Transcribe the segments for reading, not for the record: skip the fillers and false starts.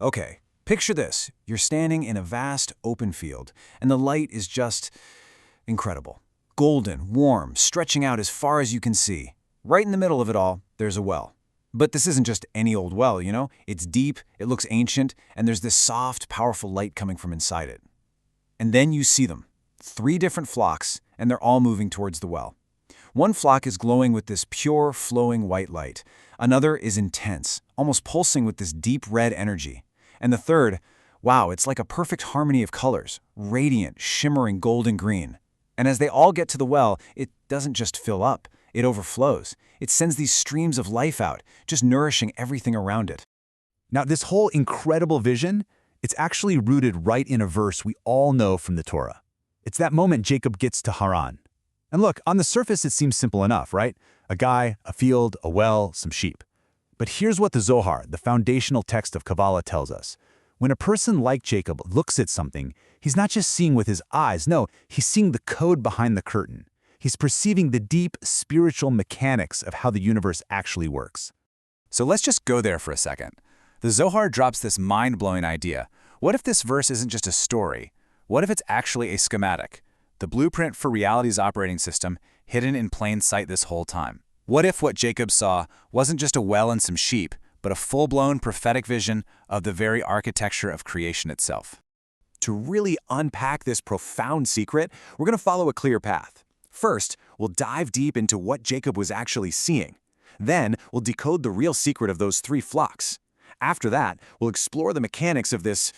Okay, picture this. You're standing in a vast open field, and the light is just incredible. Golden, warm, stretching out as far as you can see. Right in the middle of it all, there's a well. But this isn't just any old well, you know? It's deep, it looks ancient, and there's this soft, powerful light coming from inside it. And then you see them. 3 different flocks, and they're all moving towards the well. One flock is glowing with this pure, flowing white light. Another is intense, almost pulsing with this deep red energy. And the third, wow, it's like a perfect harmony of colors, radiant, shimmering golden green. And as they all get to the well, it doesn't just fill up, it overflows. It sends these streams of life out, just nourishing everything around it. Now, this whole incredible vision, it's actually rooted right in a verse we all know from the Torah. It's that moment Jacob gets to Haran. And look, on the surface it seems simple enough, right? A guy, a field, a well, some sheep. But here's what the Zohar, the foundational text of Kabbalah, tells us. When a person like Jacob looks at something, he's not just seeing with his eyes, no, he's seeing the code behind the curtain. He's perceiving the deep spiritual mechanics of how the universe actually works. So let's just go there for a second. The Zohar drops this mind-blowing idea. What if this verse isn't just a story? What if it's actually a schematic? The blueprint for reality's operating system, hidden in plain sight this whole time. What if what Jacob saw wasn't just a well and some sheep, but a full-blown prophetic vision of the very architecture of creation itself? To really unpack this profound secret, we're going to follow a clear path. First, we'll dive deep into what Jacob was actually seeing. Then, we'll decode the real secret of those 3 flocks. After that, we'll explore the mechanics of this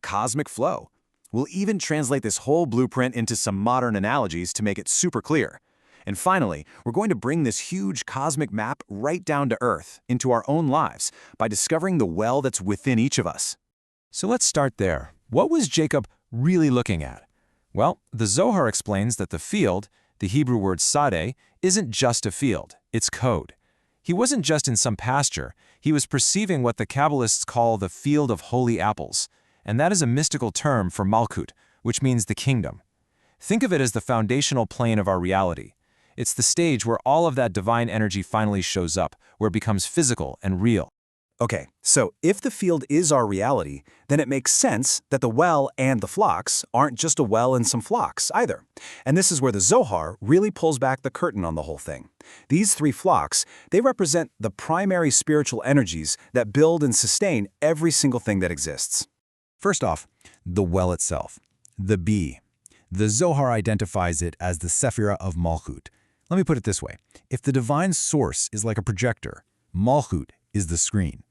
cosmic flow. We'll even translate this whole blueprint into some modern analogies to make it super clear. And finally, we're going to bring this huge cosmic map right down to Earth, into our own lives, by discovering the well that's within each of us. So let's start there. What was Jacob really looking at? Well, the Zohar explains that the field, the Hebrew word sadeh, isn't just a field, it's code. He wasn't just in some pasture, he was perceiving what the Kabbalists call the field of holy apples, and that is a mystical term for Malkut, which means the kingdom. Think of it as the foundational plane of our reality. It's the stage where all of that divine energy finally shows up, where it becomes physical and real. Okay, so if the field is our reality, then it makes sense that the well and the flocks aren't just a well and some flocks either. And this is where the Zohar really pulls back the curtain on the whole thing. These 3 flocks, they represent the primary spiritual energies that build and sustain every single thing that exists. First off, the well itself, the bee. The Zohar identifies it as the Sefirot of Malchut. Let me put it this way. If the divine source is like a projector, Malchut is the screen.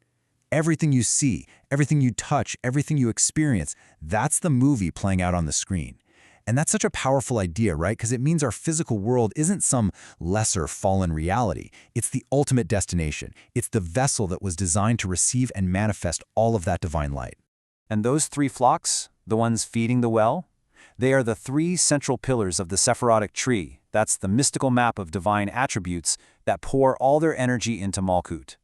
Everything you see, everything you touch, everything you experience, that's the movie playing out on the screen. And that's such a powerful idea, right? Because it means our physical world isn't some lesser fallen reality. It's the ultimate destination. It's the vessel that was designed to receive and manifest all of that divine light. And those 3 flocks, the ones feeding the well, they are the 3 central pillars of the Sephirotic tree. That's the mystical map of divine attributes that pour all their energy into Malkut.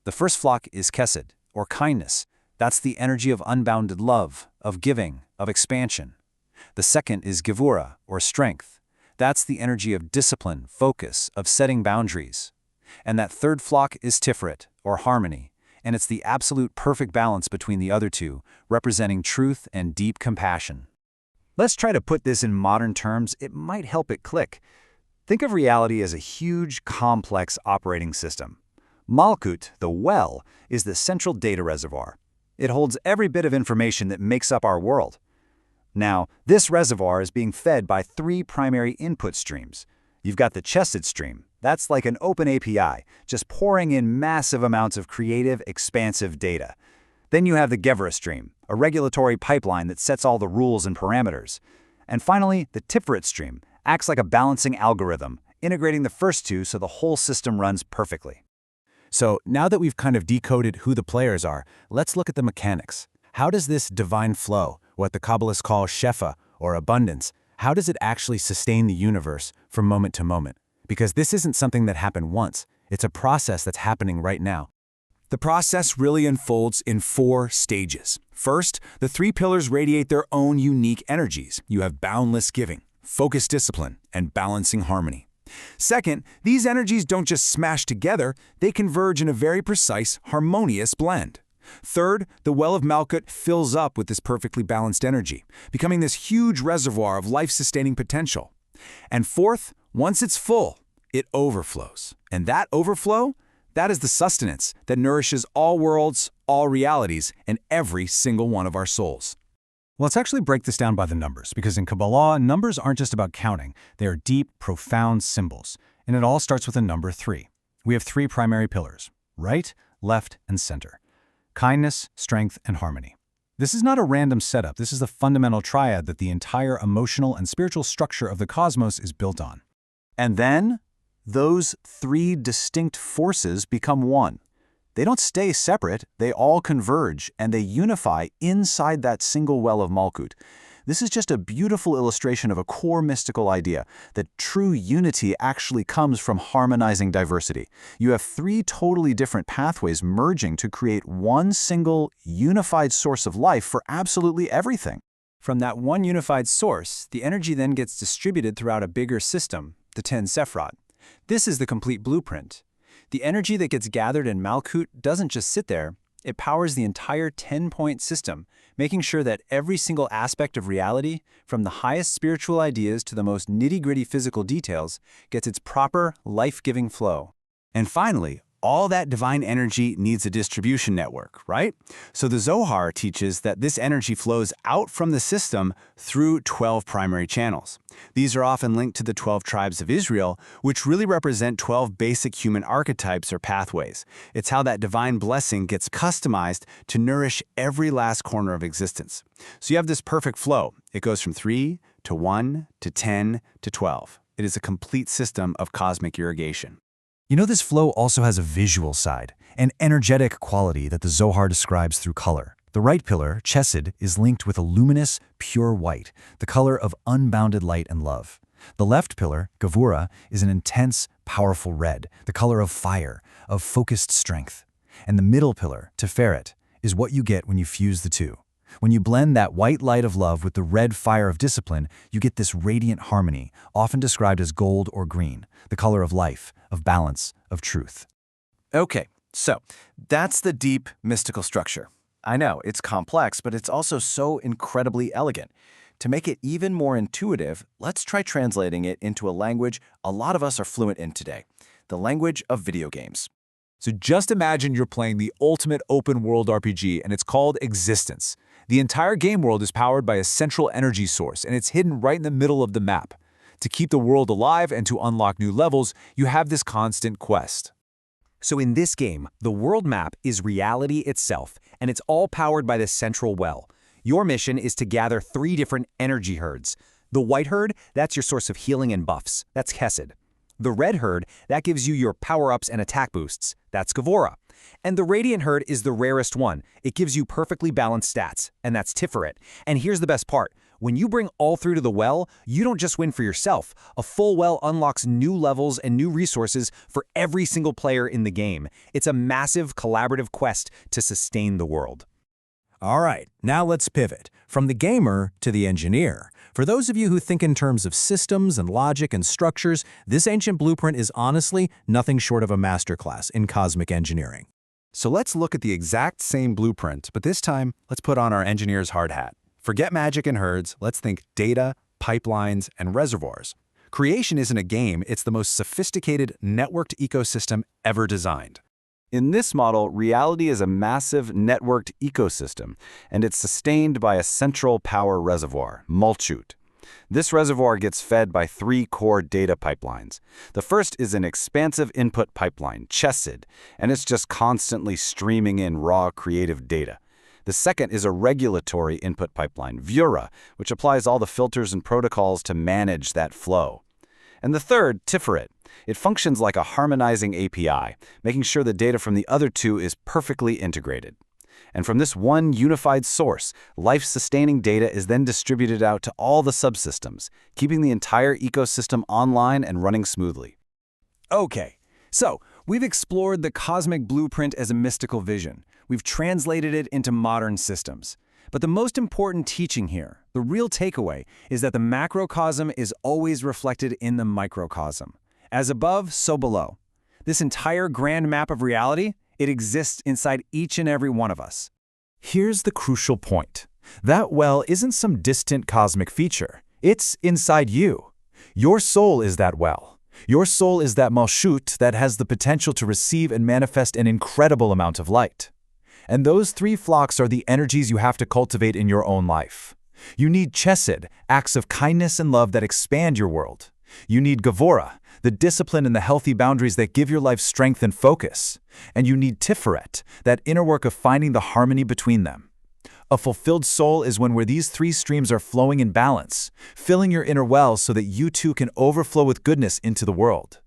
The first flock is Chesed, or kindness. That's the energy of unbounded love, of giving, of expansion. The second is Gevura, or strength. That's the energy of discipline, focus, of setting boundaries. And that third flock is Tiferet, or harmony, and it's the absolute perfect balance between the other 2, representing truth and deep compassion. Let's try to put this in modern terms. It might help it click. Think of reality as a huge, complex operating system. Malkut, the well, is the central data reservoir. It holds every bit of information that makes up our world. Now, this reservoir is being fed by 3 primary input streams. You've got the Chesed stream. That's like an open API, just pouring in massive amounts of creative, expansive data. Then you have the Gevura stream, a regulatory pipeline that sets all the rules and parameters. And finally, the Tiferet stream acts like a balancing algorithm, integrating the first 2 so the whole system runs perfectly. So now that we've kind of decoded who the players are, let's look at the mechanics. How does this divine flow, what the Kabbalists call shefa, or abundance, how does it actually sustain the universe from moment to moment? Because this isn't something that happened once. It's a process that's happening right now. The process really unfolds in 4 stages. First, the 3 pillars radiate their own unique energies. You have boundless giving, focused discipline, and balancing harmony. Second, these energies don't just smash together, they converge in a very precise, harmonious blend. Third, the well of Malkut fills up with this perfectly balanced energy, becoming this huge reservoir of life-sustaining potential. And fourth, once it's full, it overflows. And that overflow, that is the sustenance that nourishes all worlds, all realities, and every single one of our souls. Let's actually break this down by the numbers, because in Kabbalah, numbers aren't just about counting. They are deep, profound symbols. And it all starts with the number 3. We have 3 primary pillars: right, left, and center. Kindness, strength, and harmony. This is not a random setup. This is the fundamental triad that the entire emotional and spiritual structure of the cosmos is built on. And then, those 3 distinct forces become one. They don't stay separate, they all converge, and they unify inside that single well of Malkut. This is just a beautiful illustration of a core mystical idea, that true unity actually comes from harmonizing diversity. You have 3 totally different pathways merging to create one single, unified source of life for absolutely everything. From that one unified source, the energy then gets distributed throughout a bigger system, the 10 Sefirot. This is the complete blueprint. The energy that gets gathered in Malkut doesn't just sit there, it powers the entire 10-point system, making sure that every single aspect of reality, from the highest spiritual ideas to the most nitty-gritty physical details, gets its proper, life-giving flow. And finally, all that divine energy needs a distribution network, right? So the Zohar teaches that this energy flows out from the system through 12 primary channels. These are often linked to the 12 tribes of Israel, which really represent 12 basic human archetypes or pathways. It's how that divine blessing gets customized to nourish every last corner of existence. So you have this perfect flow. It goes from 3 to 1 to 10 to 12. It is a complete system of cosmic irrigation. You know, this flow also has a visual side, an energetic quality that the Zohar describes through color. The right pillar, Chesed, is linked with a luminous, pure white, the color of unbounded light and love. The left pillar, Gevura, is an intense, powerful red, the color of fire, of focused strength. And the middle pillar, Tiferet, is what you get when you fuse the two. When you blend that white light of love with the red fire of discipline, you get this radiant harmony, often described as gold or green, the color of life, of balance, of truth. Okay, so that's the deep mystical structure. I know, it's complex, but it's also so incredibly elegant. To make it even more intuitive, let's try translating it into a language a lot of us are fluent in today, the language of video games. So just imagine you're playing the ultimate open-world RPG, and it's called Existence. The entire game world is powered by a central energy source, and it's hidden right in the middle of the map. To keep the world alive and to unlock new levels, you have this constant quest. So in this game, the world map is reality itself, and it's all powered by this central well. Your mission is to gather 3 different energy herds. The white herd, that's your source of healing and buffs. That's Chesed. The red herd, that gives you your power-ups and attack boosts. That's Gevura. And the radiant herd is the rarest one. It gives you perfectly balanced stats, and that's Tiferet. And here's the best part. When you bring all 3 to the well, you don't just win for yourself. A full well unlocks new levels and new resources for every single player in the game. It's a massive collaborative quest to sustain the world. All right, now let's pivot from the gamer to the engineer. For those of you who think in terms of systems and logic and structures, this ancient blueprint is honestly nothing short of a masterclass in cosmic engineering. So let's look at the exact same blueprint, but this time, let's put on our engineer's hard hat. Forget magic and herds, let's think data, pipelines, and reservoirs. Creation isn't a game, it's the most sophisticated, networked ecosystem ever designed. In this model, reality is a massive networked ecosystem, and it's sustained by a central power reservoir, Malkut. This reservoir gets fed by 3 core data pipelines. The first is an expansive input pipeline, Chesed, and it's just constantly streaming in raw creative data. The second is a regulatory input pipeline, Vura, which applies all the filters and protocols to manage that flow. And the third, Tiferet. It functions like a harmonizing API, making sure the data from the other 2 is perfectly integrated. And from this one unified source, life-sustaining data is then distributed out to all the subsystems, keeping the entire ecosystem online and running smoothly. Okay, so we've explored the cosmic blueprint as a mystical vision. We've translated it into modern systems. But the most important teaching here, the real takeaway, is that the macrocosm is always reflected in the microcosm. As above, so below. This entire grand map of reality, It exists inside each and every one of us. Here's the crucial point. That well isn't some distant cosmic feature. It's inside you. Your soul is that well. Your soul is that malchut that has the potential to receive and manifest an incredible amount of light. And those three flocks are the energies you have to cultivate in your own life. You need chesed, acts of kindness and love that expand your world. You need gevurah, the discipline and the healthy boundaries that give your life strength and focus. And you need tiferet, that inner work of finding the harmony between them. A fulfilled soul is when where these three streams are flowing in balance, filling your inner well so that you too can overflow with goodness into the world.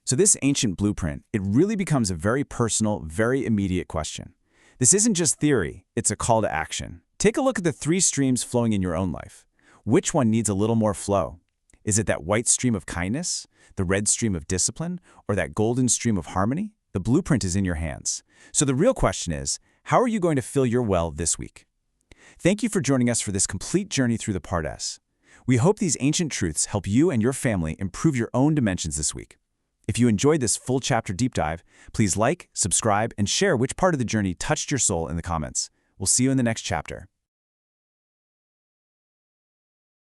So this ancient blueprint, it really becomes a very personal, very immediate question. This isn't just theory, it's a call to action. Take a look at the three streams flowing in your own life. Which one needs a little more flow? Is it that white stream of kindness, the red stream of discipline, or that golden stream of harmony? The blueprint is in your hands. So the real question is, how are you going to fill your well this week? Thank you for joining us for this complete journey through the Part S. We hope these ancient truths help you and your family improve your own dimensions this week. If you enjoyed this full chapter deep dive, please like, subscribe, and share which part of the journey touched your soul in the comments. We'll see you in the next chapter.